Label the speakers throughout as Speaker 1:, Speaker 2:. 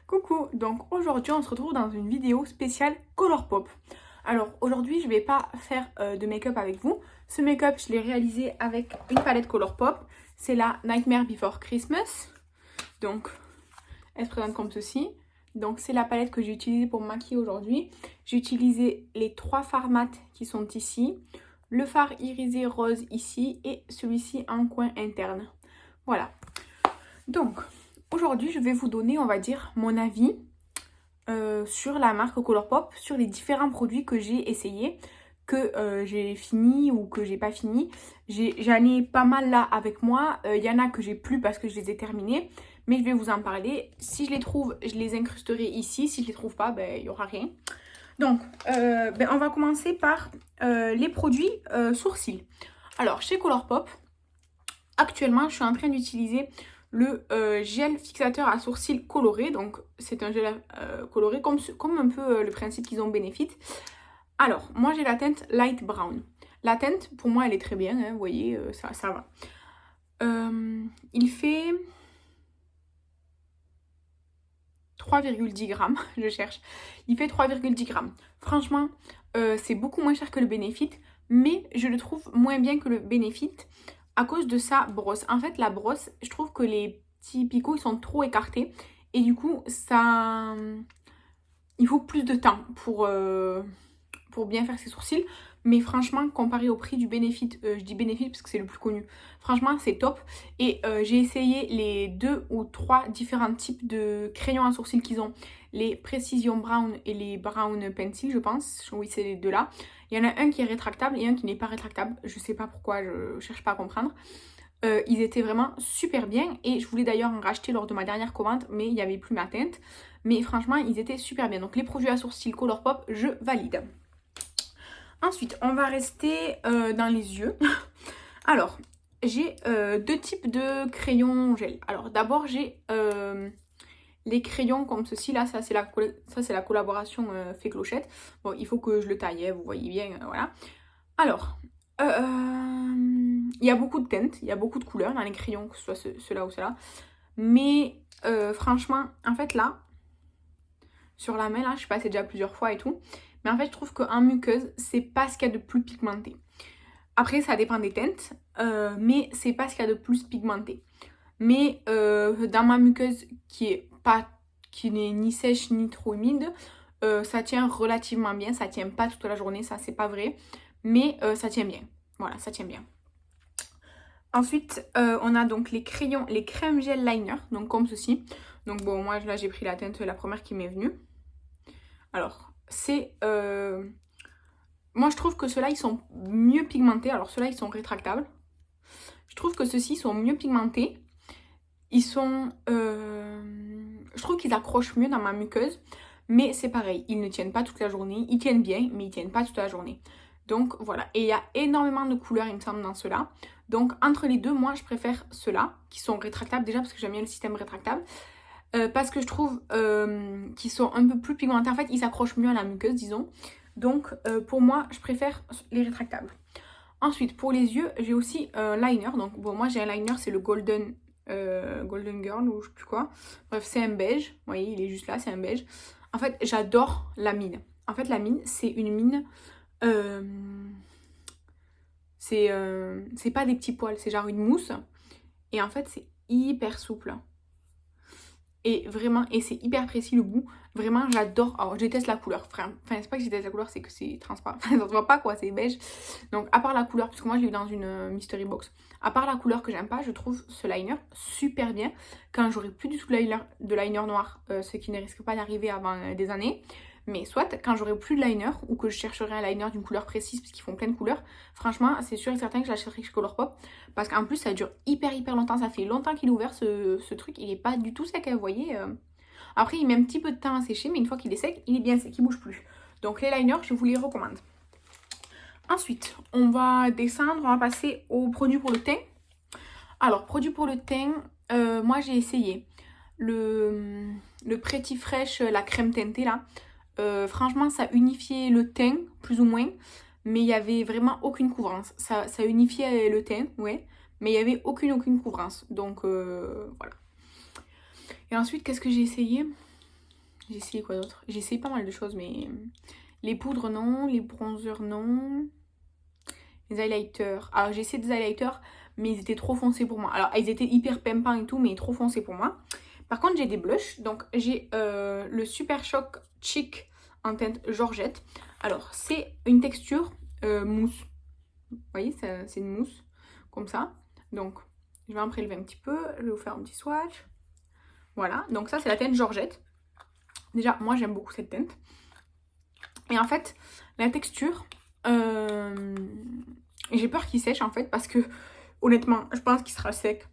Speaker 1: Coucou, donc aujourd'hui on se retrouve dans une vidéo spéciale Colourpop. Alors aujourd'hui je vais pas faire de make-up avec vous. Ce make-up je l'ai réalisé avec une palette Colourpop. C'est la Nightmare Before Christmas. Donc elle se présente comme ceci. Donc c'est la palette que j'ai utilisée pour me maquiller aujourd'hui. J'ai utilisé les trois fards mat qui sont ici. Le fard irisé rose ici et celui-ci en coin interne. Voilà. Donc aujourd'hui, je vais vous donner, on va dire, mon avis sur la marque Colourpop, sur les différents produits que j'ai essayés, que j'ai fini ou que j'ai pas fini. J'en ai pas mal là avec moi. Il y en a que j'ai plus parce que je les ai terminés, mais je vais vous en parler. Si je les trouve, je les incrusterai ici. Si je les trouve pas, il n'y aura rien. Donc, on va commencer par les produits sourcils. Alors, chez Colourpop, actuellement, je suis en train d'utiliser le gel fixateur à sourcils coloré. Donc c'est un gel coloré comme un peu le principe qu'ils ont Benefit. Alors moi j'ai la teinte light brown. La teinte pour moi elle est très bien, hein, vous voyez, ça va. Il fait 3,10 grammes, je cherche. Il fait 3,10 grammes. Franchement c'est beaucoup moins cher que le Benefit, mais je le trouve moins bien que le Benefit à cause de sa brosse. En fait, la brosse, je trouve que les petits picots, ils sont trop écartés. Et du coup, ça... il faut plus de temps pour bien faire ses sourcils. Mais franchement, comparé au prix du Benefit, je dis Benefit parce que c'est le plus connu. Franchement, c'est top. Et j'ai essayé les 2 ou 3 différents types de crayons à sourcils qu'ils ont. Les Precision Brown et les Brown Pencil, je pense. Oui, c'est les deux là. Il y en a un qui est rétractable et un qui n'est pas rétractable. Je sais pas pourquoi, je cherche pas à comprendre. Ils étaient vraiment super bien et je voulais d'ailleurs en racheter lors de ma dernière commande, mais il n'y avait plus ma teinte. Mais franchement, ils étaient super bien. Donc les produits à sourcils Colourpop, je valide. Ensuite, on va rester dans les yeux. Alors, j'ai 2 types de crayons gel. Alors d'abord, j'ai les crayons comme ceci. Là, ça c'est la collaboration Fée Clochette. Bon, il faut que je le taille, hein, vous voyez bien, voilà. Alors, il y a beaucoup de teintes, il y a beaucoup de couleurs dans les crayons, que ce soit ceux-là ou ceux-là. Mais franchement, en fait là, sur la main, là, je suis passée déjà plusieurs fois et tout. Mais en fait, je trouve qu'en muqueuse, c'est pas ce qu'il y a de plus pigmenté. Après, ça dépend des teintes, mais c'est pas ce qu'il y a de plus pigmenté. Mais dans ma muqueuse qui n'est ni sèche ni trop humide, ça tient relativement bien. Ça tient pas toute la journée, ça c'est pas vrai. Mais ça tient bien. Voilà, ça tient bien. Ensuite, on a donc les crayons, les crèmes gel liner, donc comme ceci. Donc bon, moi là j'ai pris la teinte, la première qui m'est venue. Alors, c'est... moi je trouve que ceux-là ils sont mieux pigmentés. Alors ceux-là ils sont rétractables. Je trouve que ceux-ci sont mieux pigmentés. Ils sont... je trouve qu'ils accrochent mieux dans ma muqueuse. Mais c'est pareil, ils ne tiennent pas toute la journée. Ils tiennent bien, mais ils tiennent pas toute la journée. Donc voilà, et il y a énormément de couleurs il me semble dans ceux-là. Donc entre les deux, moi je préfère ceux-là qui sont rétractables déjà parce que j'aime bien le système rétractable. Parce que je trouve qu'ils sont un peu plus pigmentés. En fait, ils s'accrochent mieux à la muqueuse, disons. Donc pour moi, je préfère les rétractables. Ensuite, pour les yeux, j'ai aussi un liner. Donc bon, moi j'ai un liner, c'est le Golden Girl ou je sais plus quoi. Bref, c'est un beige. Vous voyez, il est juste là, c'est un beige. En fait, j'adore la mine. En fait, la mine, c'est une mine... c'est pas des petits poils, c'est genre une mousse. Et en fait, c'est hyper souple. Et vraiment, et c'est hyper précis le goût. Vraiment, j'adore. Alors, je déteste la couleur. Enfin, c'est pas que je déteste la couleur, c'est que c'est transparent. Ça se voit pas quoi, c'est beige. Donc, à part la couleur, parce que moi je l'ai eu dans une mystery box. À part la couleur que j'aime pas, je trouve ce liner super bien. Quand j'aurai plus du tout de liner noir, ce qui ne risque pas d'arriver avant des années. Mais soit quand j'aurai plus de liner ou que je chercherai un liner d'une couleur précise parce qu'ils font plein de couleurs, franchement c'est sûr et certain que je l'achèterai chez Colourpop parce qu'en plus ça dure hyper longtemps, ça fait longtemps qu'il est ouvert ce truc, il est pas du tout sec, vous voyez. Après il met un petit peu de temps à sécher mais une fois qu'il est sec, il est bien sec, il bouge plus. Donc les liners je vous les recommande. Ensuite on va descendre, on va passer aux produits pour le teint. Alors produits pour le teint, moi j'ai essayé le Pretty Fresh, la crème teintée là. Franchement ça unifiait le teint plus ou moins, mais il n'y avait vraiment aucune couvrance. Ça unifiait le teint, ouais, mais il n'y avait aucune couvrance. Donc voilà. Et ensuite qu'est-ce que j'ai essayé? J'ai essayé quoi d'autre? J'ai essayé pas mal de choses, mais les poudres non, les bronzers non, les highlighters. Alors j'ai essayé des highlighters, mais ils étaient trop foncés pour moi. Alors ils étaient hyper pimpants et tout, mais trop foncés pour moi. Par contre j'ai des blushs, donc j'ai le Super Shock Chic en teinte Georgette. Alors c'est une texture mousse. Vous voyez, c'est une mousse comme ça. Donc je vais en prélever un petit peu, je vais vous faire un petit swatch. Voilà, donc ça c'est la teinte Georgette. Déjà, moi j'aime beaucoup cette teinte. Et en fait, la texture, j'ai peur qu'il sèche en fait parce que honnêtement, je pense qu'il sera sec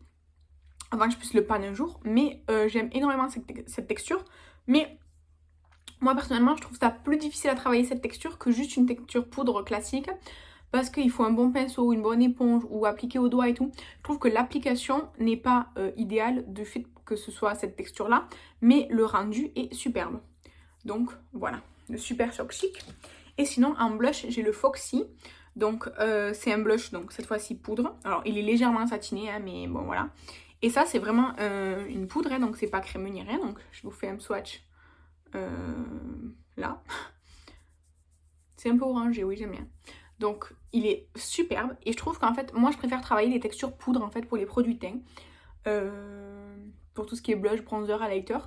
Speaker 1: avant que je puisse le panner un jour. Mais j'aime énormément cette texture. Mais moi personnellement, je trouve ça plus difficile à travailler cette texture que juste une texture poudre classique. Parce qu'il faut un bon pinceau, une bonne éponge ou appliquer au doigt et tout. Je trouve que l'application n'est pas idéale du fait que ce soit cette texture là. Mais le rendu est superbe. Donc voilà, le Super Shock Chic. Et sinon en blush, j'ai le Foxy. Donc c'est un blush, donc cette fois-ci poudre. Alors il est légèrement satiné, hein, mais bon voilà. Et ça c'est vraiment une poudre, hein, donc c'est pas crémeux ni rien. Donc je vous fais un swatch là. C'est un peu orangé, oui j'aime bien. Donc il est superbe et je trouve qu'en fait moi je préfère travailler les textures poudre en fait pour les produits teint. Pour tout ce qui est blush, bronzer, highlighter.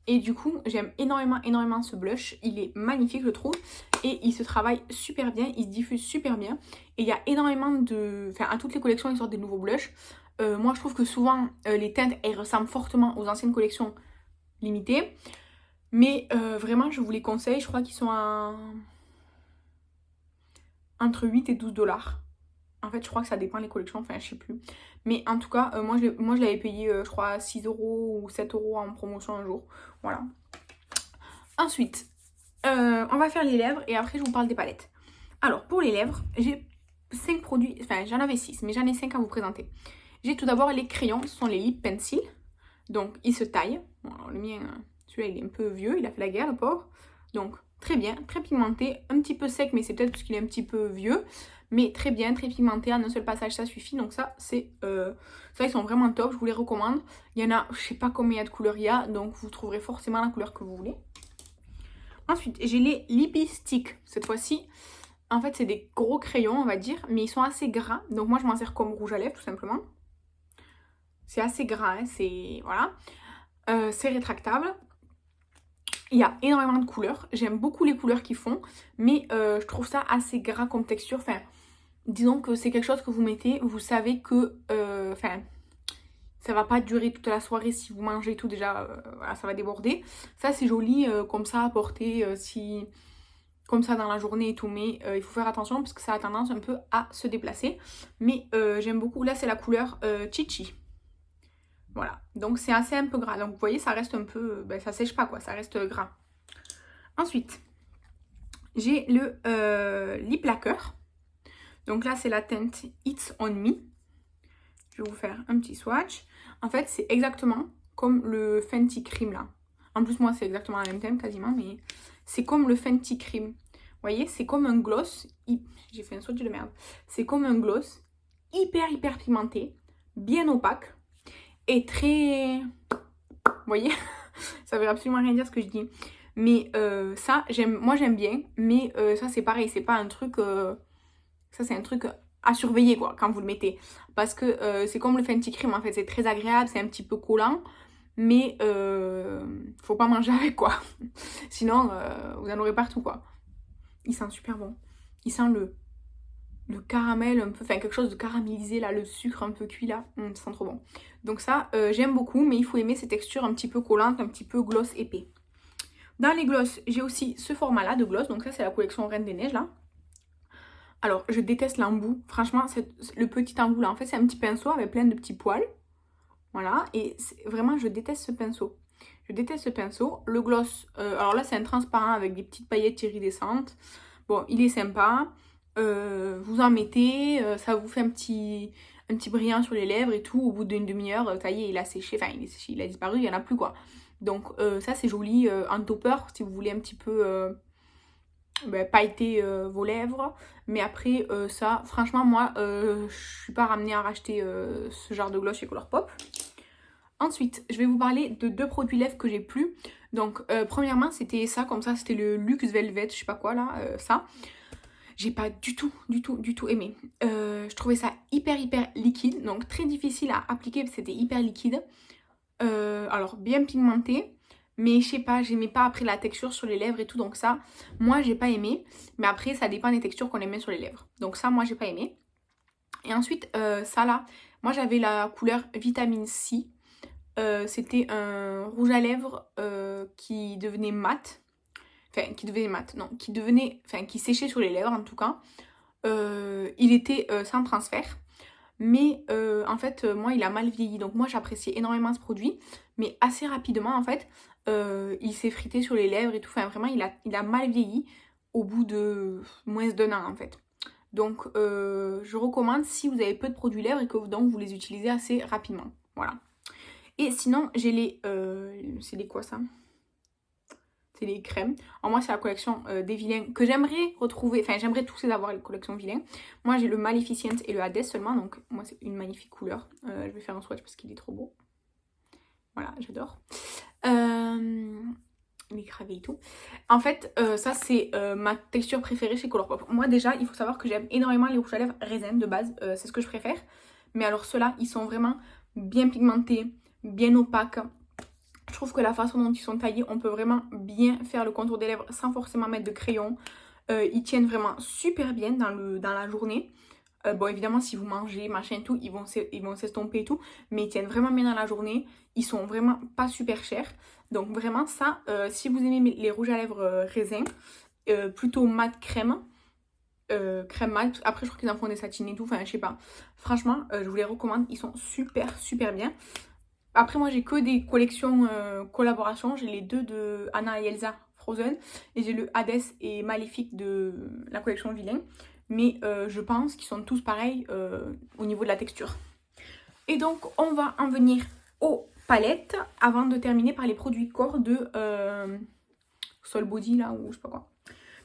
Speaker 1: Et du coup j'aime énormément ce blush. Il est magnifique je trouve. Et il se travaille super bien, il se diffuse super bien. Et il y a énormément de... Enfin à toutes les collections ils sortent des nouveaux blushs. Moi je trouve que souvent les teintes elles ressemblent fortement aux anciennes collections limitées. Mais vraiment je vous les conseille, je crois qu'ils sont à... entre 8 et 12 $. En fait, je crois que ça dépend les collections, enfin, je sais plus. Mais en tout cas, moi, je l'avais payé, je crois, 6 € ou 7 € en promotion un jour. Voilà. Ensuite, on va faire les lèvres et après, je vous parle des palettes. Alors, pour les lèvres, j'ai 5 produits, enfin, j'en avais 6, mais j'en ai 5 à vous présenter. J'ai tout d'abord les crayons, ce sont les lip pencils. Donc, ils se taillent. Bon, alors, le mien, celui-là, il est un peu vieux, il a fait la guerre, le pauvre. Donc, très bien, très pigmenté, un petit peu sec, mais c'est peut-être parce qu'il est un petit peu vieux. Mais très bien, très pigmenté, en un seul passage ça suffit. Donc ça, c'est ça ils sont vraiment top, je vous les recommande. Il y en a, je sais pas combien il y a de couleurs il y a, donc vous trouverez forcément la couleur que vous voulez. Ensuite, j'ai les Lippy Stick. Cette fois-ci, en fait, c'est des gros crayons, on va dire, mais ils sont assez gras. Donc moi, je m'en sers comme rouge à lèvres, tout simplement. C'est assez gras, hein, c'est... Voilà. C'est rétractable. Il y a énormément de couleurs. J'aime beaucoup les couleurs qu'ils font, mais je trouve ça assez gras comme texture. Enfin, disons que c'est quelque chose que vous mettez, vous savez que... Enfin, ça va pas durer toute la soirée si vous mangez tout. Déjà, voilà, ça va déborder. Ça, c'est joli comme ça à porter si... comme ça dans la journée et tout, mais il faut faire attention parce que ça a tendance un peu à se déplacer. Mais j'aime beaucoup. Là, c'est la couleur Chichi. Voilà, donc c'est assez un peu gras. Donc vous voyez, ça reste un peu... Ben, ça sèche pas quoi, ça reste gras. Ensuite, j'ai le lip lacquer. Donc là, c'est la teinte It's On Me. Je vais vous faire un petit swatch. En fait, c'est exactement comme le Fenty Cream là. En plus, moi, c'est exactement la même teinte quasiment, mais c'est comme le Fenty Cream. Vous voyez, c'est comme un gloss. J'ai fait un swatch de merde. C'est comme un gloss hyper pigmenté, bien opaque. Et très... Vous voyez, ça veut absolument rien dire ce que je dis. Mais ça, moi j'aime bien. Mais ça c'est pareil, c'est pas un truc... ça c'est un truc à surveiller quoi, quand vous le mettez. Parce que c'est comme le Fenty Cream en fait, c'est très agréable, c'est un petit peu collant. Mais faut pas manger avec quoi. Sinon, vous en aurez partout quoi. Il sent super bon. Il sent le caramel un peu, enfin quelque chose de caramélisé là, le sucre un peu cuit là, ça sent trop bon. Donc ça, j'aime beaucoup, mais il faut aimer ces textures un petit peu collantes, un petit peu gloss épais. Dans les gloss, j'ai aussi ce format là de gloss, donc ça c'est la collection Reine des Neiges là. Alors, je déteste l'embout, franchement, le petit embout là, en fait c'est un petit pinceau avec plein de petits poils. Voilà, et vraiment je déteste ce pinceau. Je déteste ce pinceau. Le gloss, alors là c'est un transparent avec des petites paillettes iridescentes. Bon, il est sympa. Vous en mettez, ça vous fait un petit brillant sur les lèvres et tout. Au bout d'une demi-heure, ça y est, il a séché, enfin il est séché, il a disparu, il n'y en a plus quoi. Donc ça c'est joli en topper si vous voulez un petit peu pailleter vos lèvres. Mais après ça, franchement moi je suis pas ramenée à racheter ce genre de gloss chez Colourpop. Ensuite, je vais vous parler de 2 produits lèvres que j'ai plu. Donc, premièrement, c'était ça, comme ça, c'était le Luxe Velvet, je sais pas quoi là, ça. J'ai pas du tout aimé. Je trouvais ça hyper liquide, donc très difficile à appliquer parce que c'était hyper liquide. Alors, bien pigmenté, mais je sais pas, j'aimais pas après la texture sur les lèvres et tout, donc ça, moi j'ai pas aimé. Mais après, ça dépend des textures qu'on aime bien sur les lèvres. Donc ça, moi j'ai pas aimé. Et ensuite, ça là, moi j'avais la couleur Vitamine C. C'était un rouge à lèvres qui devenait mat. Enfin, qui devenait mat, non, qui séchait sur les lèvres en tout cas. Il était sans transfert. Mais en fait, moi, il a mal vieilli. Donc moi, j'appréciais énormément ce produit. Mais assez rapidement, en fait, il s'est frité sur les lèvres et tout. Enfin, vraiment, il a mal vieilli au bout de moins d'1 an, en fait. Donc, je recommande si vous avez peu de produits lèvres et que donc vous les utilisez assez rapidement. Voilà. Et sinon, j'ai les... c'est les quoi, ça? C'est les crèmes. En moi, c'est la collection des vilains que j'aimerais retrouver. Enfin, j'aimerais tous les avoir, les collections vilains. Moi, j'ai le Maleficent et le Hades seulement. Donc, moi, c'est une magnifique couleur. Je vais faire un swatch parce qu'il est trop beau. Voilà, j'adore. Les cravés et tout. En fait, ça, c'est ma texture préférée chez Colourpop. Moi, déjà, il faut savoir que j'aime énormément les rouges à lèvres raisin de base. C'est ce que je préfère. Mais alors, ceux-là, ils sont vraiment bien pigmentés, bien opaques. Je trouve que la façon dont ils sont taillés, on peut vraiment bien faire le contour des lèvres sans forcément mettre de crayon. Ils tiennent vraiment super bien dans la journée. Bon, évidemment, si vous mangez, machin et tout, ils vont s'estomper et tout. Mais ils tiennent vraiment bien dans la journée. Ils sont vraiment pas super chers. Donc vraiment, ça, si vous aimez les rouges à lèvres raisin, plutôt mat crème. Crème mat. Après, je crois qu'ils en font des satinés et tout. Enfin, je sais pas. Franchement, je vous les recommande. Ils sont super bien. Après, moi, j'ai que des collections collaborations. J'ai les 2 de Anna et Elsa Frozen. Et j'ai le Hades et Maléfique de la collection Vilain. Mais je pense qu'ils sont tous pareils au niveau de la texture. Et donc, on va en venir aux palettes avant de terminer par les produits corps de Sol Body, là, ou je sais pas quoi.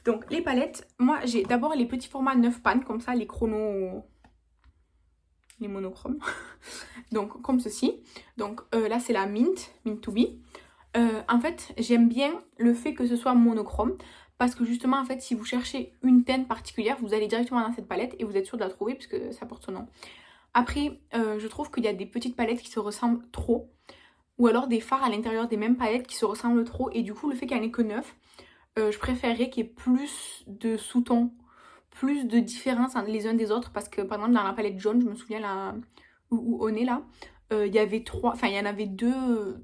Speaker 1: Donc, les palettes, moi, j'ai d'abord les petits formats 9 pannes, comme ça, les chronos... les monochromes. Donc comme ceci. Donc là c'est la Mint to Be. En fait j'aime bien le fait que ce soit monochrome. Parce que justement en fait si vous cherchez une teinte particulière, vous allez directement dans cette palette et vous êtes sûr de la trouver puisque ça porte son nom. Après je trouve qu'il y a des petites palettes qui se ressemblent trop. Ou alors des fards à l'intérieur des mêmes palettes qui se ressemblent trop. Et du coup le fait qu'il n'y en ait que 9, je préférerais qu'il y ait plus de sous-tons, plus de différence les uns des autres. Parce que par exemple dans la palette jaune, je me souviens là où on est là, il y avait 3, enfin il y en avait deux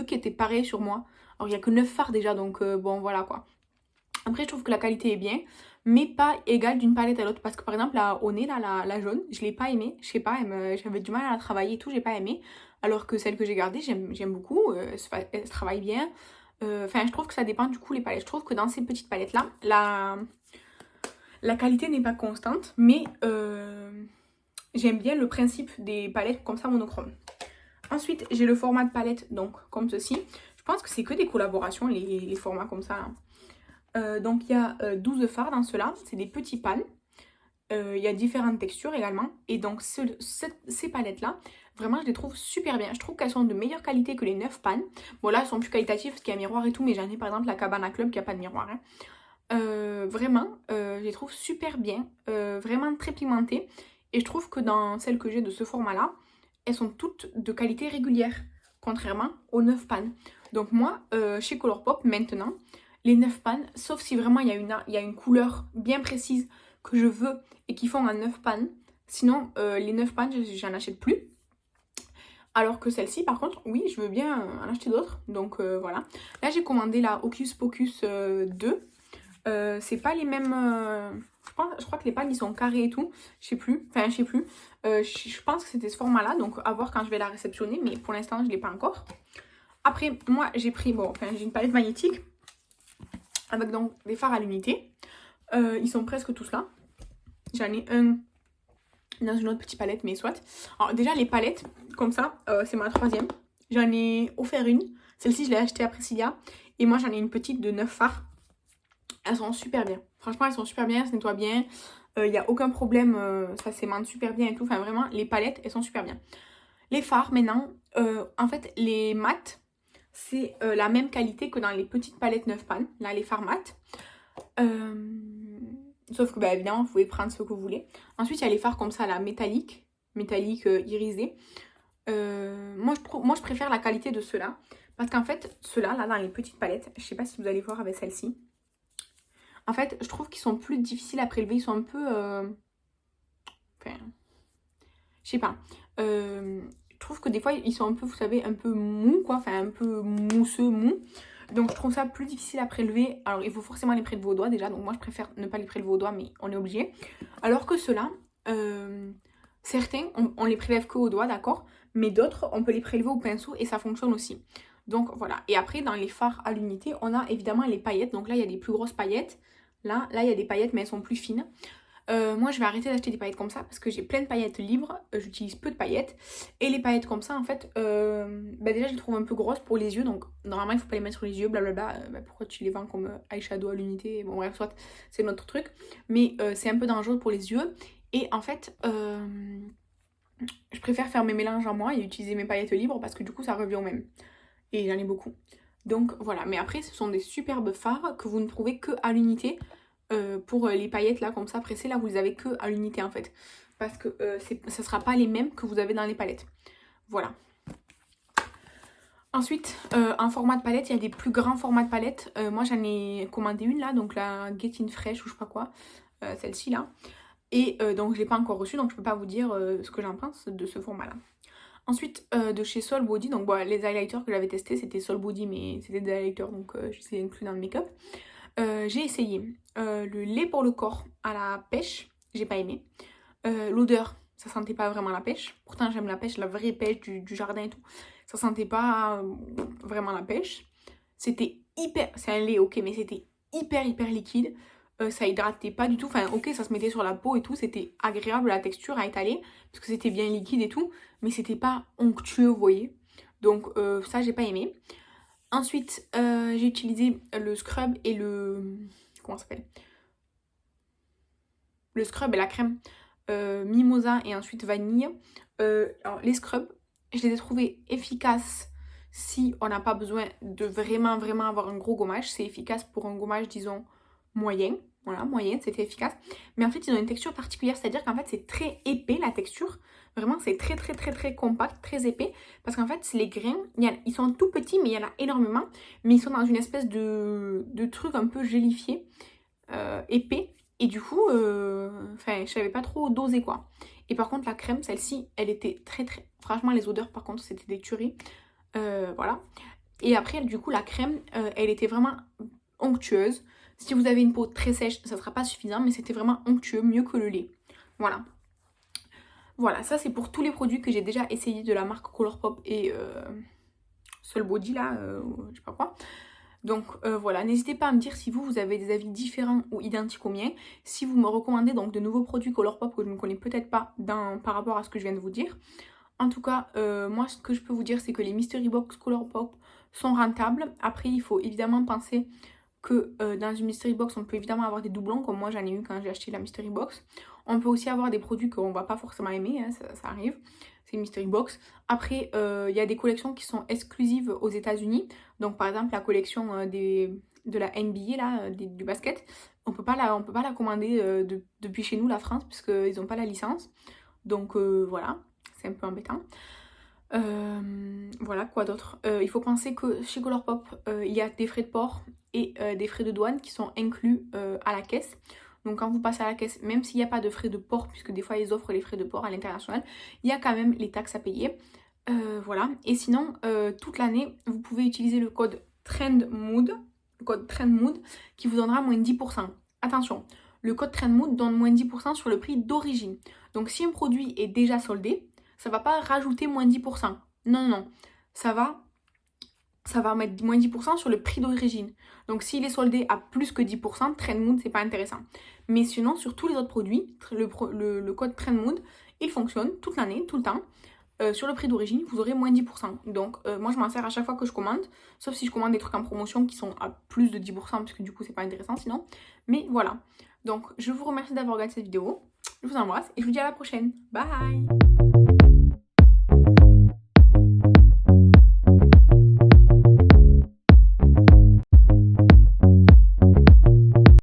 Speaker 1: qui étaient pareils sur moi. Alors il n'y a que 9 fards déjà, donc bon voilà quoi. Après je trouve que la qualité est bien, mais pas égale d'une palette à l'autre. Parce que par exemple la au nez, là, la jaune, je l'ai pas aimée. Je sais pas, j'avais du mal à la travailler et tout, j'ai pas aimé. Alors que celle que j'ai gardée, j'aime beaucoup, elle se travaille bien. Enfin je trouve que ça dépend du coup les palettes. Je trouve que dans ces petites palettes là, la qualité n'est pas constante, mais j'aime bien le principe des palettes comme ça monochrome. Ensuite, j'ai le format de palette, donc comme ceci. Je pense que c'est que des collaborations, les formats comme ça. Donc il y a 12 fards dans ceux-là, c'est des petits pans. Il y a différentes textures également. Et donc ces palettes-là, vraiment je les trouve super bien. Je trouve qu'elles sont de meilleure qualité que les 9 pans. Bon là elles sont plus qualitatives parce qu'il y a un miroir et tout, mais j'en ai par exemple la Cabana Club qui n'a pas de miroir. Hein. Vraiment, je les trouve super bien, vraiment très pigmentées. Et je trouve que dans celles que j'ai de ce format-là, elles sont toutes de qualité régulière, contrairement aux 9 pannes. Donc moi, chez Colourpop, maintenant, les 9 pannes, sauf si vraiment il y a une couleur bien précise que je veux et qui font en 9 pannes, sinon les 9 pannes, j'en achète plus. Alors que celle-ci, par contre, oui, je veux bien en acheter d'autres. Donc voilà. Là, j'ai commandé la Hocus Pocus 2. C'est pas les mêmes... je crois que les pannes ils sont carrés et tout. Je sais plus. Enfin, je sais plus. Je pense que c'était ce format-là. Donc, à voir quand je vais la réceptionner. Mais pour l'instant, je l'ai pas encore. Après, moi, j'ai pris... Bon, enfin, j'ai une palette magnétique. Avec donc des fards à l'unité. Ils sont presque tous là. J'en ai un dans une autre petite palette, mais soit. Alors, déjà, les palettes, comme ça, c'est ma 3e. J'en ai offert une. Celle-ci, je l'ai achetée à Priscilla. Et moi, j'en ai une petite de 9 fards. Elles sont super bien. Franchement, elles sont super bien, elles se nettoient bien. Il n'y a aucun problème, ça s'aimante super bien et tout. Enfin, vraiment, les palettes, elles sont super bien. Les fards, maintenant, En fait, les mat, c'est la même qualité que dans les petites palettes 9 pan, là, les fards mat. Sauf que, bah, évidemment, vous pouvez prendre ce que vous voulez. Ensuite, il y a les fards comme ça, là, métalliques irisés. Moi, je préfère la qualité de ceux-là. Parce qu'en fait, ceux-là, là, dans les petites palettes, je sais pas si vous allez voir avec celle-ci. En fait, je trouve qu'ils sont plus difficiles à prélever. Ils sont un peu... Enfin... Je sais pas. Je trouve que des fois, ils sont un peu, vous savez, un peu mous, quoi. Enfin, un peu mousseux, mou. Donc, je trouve ça plus difficile à prélever. Alors, il faut forcément les prélever au doigt, déjà. Donc, moi, je préfère ne pas les prélever au doigt, mais on est obligé. Alors que ceux-là, certains, on les prélève que au doigt, d'accord. Mais d'autres, on peut les prélever au pinceau et ça fonctionne aussi. Donc, voilà. Et après, dans les fards à l'unité, on a évidemment les paillettes. Donc là, il y a des plus grosses paillettes. Là, il y a des paillettes, mais elles sont plus fines. Moi, je vais arrêter d'acheter des paillettes comme ça parce que j'ai plein de paillettes libres. J'utilise peu de paillettes. Et les paillettes comme ça, en fait, bah déjà, je les trouve un peu grosses pour les yeux. Donc, normalement, il faut pas les mettre sur les yeux, blablabla. Bah, pourquoi tu les vends comme eyeshadow à l'unité? Bon, bref, soit, c'est notre truc. Mais c'est un peu dangereux pour les yeux. Et en fait, je préfère faire mes mélanges à moi et utiliser mes paillettes libres parce que du coup, ça revient au même. Et j'en ai beaucoup. Donc, voilà. Mais après, ce sont des superbes fards que vous ne trouvez que à l'unité. Pour les paillettes là comme ça pressées là vous les avez que à l'unité en fait parce que ça sera pas les mêmes que vous avez dans les palettes. Voilà. Ensuite en format de palette il y a des plus grands formats de palette. Moi j'en ai commandé une là, donc la Get In Fresh ou je sais pas quoi, celle-ci là, et donc je l'ai pas encore reçue donc je peux pas vous dire ce que j'en pense de ce format là. Ensuite de chez Sol Body, donc bon, les highlighters que j'avais testés c'était Sol Body mais c'était des highlighters donc je les ai inclus dans le make-up. J'ai essayé le lait pour le corps à la pêche, j'ai pas aimé. L'odeur, ça sentait pas vraiment la pêche. Pourtant j'aime la pêche, la vraie pêche du jardin et tout. Ça sentait pas vraiment la pêche. C'était hyper, c'est un lait ok, mais c'était hyper liquide. Ça hydratait pas du tout, enfin ok ça se mettait sur la peau et tout, c'était agréable la texture à étaler, parce que c'était bien liquide et tout, mais c'était pas onctueux vous voyez. Donc ça j'ai pas aimé. Ensuite, j'ai utilisé le scrub et le... Comment ça s'appelle? Le scrub et la crème mimosa et ensuite vanille. Alors, les scrubs, je les ai trouvés efficaces si on n'a pas besoin de vraiment avoir un gros gommage. C'est efficace pour un gommage, disons, moyen. Voilà, moyenne, c'était efficace. Mais en fait, ils ont une texture particulière, c'est-à-dire qu'en fait, c'est très épais la texture. Vraiment, c'est très compact, très épais. Parce qu'en fait, les grains, ils sont tout petits, mais il y en a énormément. Mais ils sont dans une espèce de truc un peu gélifié, épais. Et du coup, je savais pas trop doser quoi. Et par contre, la crème, celle-ci, elle était très... Franchement, les odeurs, par contre, c'était des tueries. Voilà. Et après, du coup, la crème, elle était vraiment onctueuse. Si vous avez une peau très sèche, ça sera pas suffisant, mais c'était vraiment onctueux, mieux que le lait. Voilà. Voilà, ça c'est pour tous les produits que j'ai déjà essayé de la marque Colourpop et Sol Body là, je sais pas quoi. Donc voilà, n'hésitez pas à me dire si vous avez des avis différents ou identiques aux miens. Si vous me recommandez donc de nouveaux produits Colourpop que je ne connais peut-être pas par rapport à ce que je viens de vous dire. En tout cas, moi ce que je peux vous dire c'est que les Mystery Box Colourpop sont rentables. Après il faut évidemment penser que dans une Mystery Box on peut évidemment avoir des doublons comme moi j'en ai eu quand j'ai acheté la Mystery Box. On peut aussi avoir des produits qu'on va pas forcément aimer, hein, ça arrive, c'est une Mystery Box. Après il y a des collections qui sont exclusives aux États-Unis, donc par exemple la collection de la NBA là, du basket, on peut pas la commander depuis chez nous la France puisqu'ils n'ont pas la licence, donc voilà, c'est un peu embêtant. Voilà, quoi d'autre, il faut penser que chez Colourpop il y a des frais de port et des frais de douane qui sont inclus à la caisse. Donc quand vous passez à la caisse, même s'il n'y a pas de frais de port, puisque des fois ils offrent les frais de port à l'international, il y a quand même les taxes à payer. Voilà, et sinon toute l'année vous pouvez utiliser le code TRENDMOOD, qui vous donnera moins 10%. Attention, le code TRENDMOOD donne moins 10% sur le prix d'origine. Donc si un produit est déjà soldé, ça va pas rajouter moins 10%. Non. Ça va mettre moins 10% sur le prix d'origine. Donc s'il est soldé à plus que 10%, TRENDMOOD, c'est pas intéressant. Mais sinon, sur tous les autres produits, le code TRENDMOOD, il fonctionne toute l'année, tout le temps. Sur le prix d'origine, vous aurez moins 10%. Donc moi, je m'en sers à chaque fois que je commande. Sauf si je commande des trucs en promotion qui sont à plus de 10%, parce que du coup, c'est pas intéressant sinon. Mais voilà. Donc, je vous remercie d'avoir regardé cette vidéo. Je vous embrasse et je vous dis à la prochaine. Bye!